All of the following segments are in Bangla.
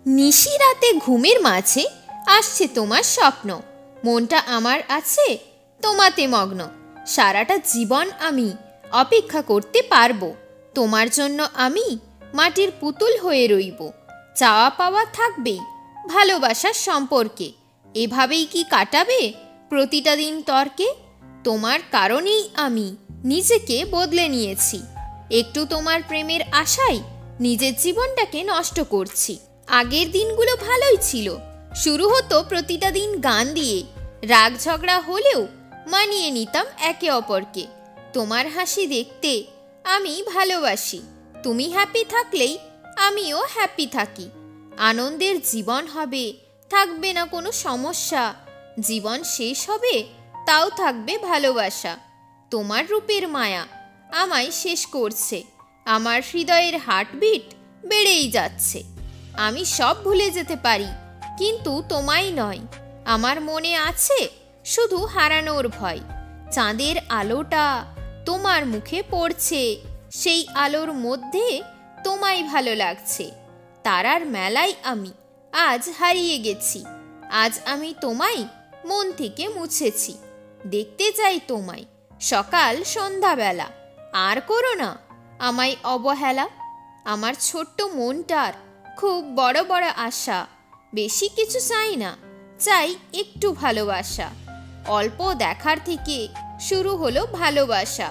নিশি রাতে ঘুমের মাঝে আসছে তোমার স্বপ্ন, মনটা আমার আছে তোমাতে মগ্ন। সারাটা জীবন আমি অপেক্ষা করতে পারবো, তোমার জন্য আমি মাটির পুতুল হয়ে রইব। চাওয়া পাওয়া থাকবেই ভালোবাসার সম্পর্কে, এভাবেই কি কাটাবে প্রতিটা দিন তর্কে? তোমার কারণেই আমি নিজেকে বদলে নিয়েছি, একটু তোমার প্রেমের আশায় নিজের জীবনটাকে নষ্ট করছি। আগের দিনগুলো ভালোই ছিল, শুরু হতো প্রতিটা দিন গান দিয়ে, রাগ ঝগড়া হলেও মানিয়ে নিতাম একে অপরকে। তোমার হাসি দেখতে আমি ভালোবাসি, তুমি হ্যাপি থাকলেই আমিও হ্যাপি থাকি। আনন্দের জীবন হবে, থাকবে না কোনো সমস্যা, জীবন শেষ হবে তাও থাকবে ভালোবাসা। তোমার রূপের মায়া আমায় শেষ করছে, আমার হৃদয়ের হার্টবিট বেড়েই যাচ্ছে। আমি সব ভুলে যেতে পারি কিন্তু তোমায় নয়, আমার মনে আছে শুধু হারানোর ভয়। চাঁদের আলোটা তোমার মুখে পড়ছে, সেই আলোর মধ্যে তোমায় ভালো লাগছে। তারার মেলায় আমি আজ হারিয়ে গেছি, আজ আমি তোমায় মন থেকে মুছেছি। দেখতে চাই তোমায় সকাল সন্ধ্যাবেলা, আর করো না আমায় অবহেলা। আমার ছোট্ট মনটার খুব বড় বড় আশা, বেশি কিছু চাই না, চাই একটু ভালোবাসা। অল্প দেখার থেকে শুরু হলো ভালোবাসা,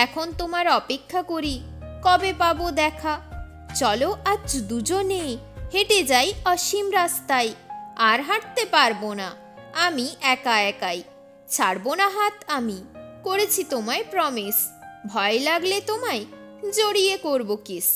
এখন তোমার অপেক্ষা করি কবে পাবো দেখা। চলো আজ দুজনে হেঁটে যাই অসীম রাস্তায়, আর হাঁটতে পারবো না আমি একা একাই। ছাড়বো না হাত আমি, করেছি তোমায় প্রমিস, ভয় লাগলে তোমায় জড়িয়ে করবো কিস।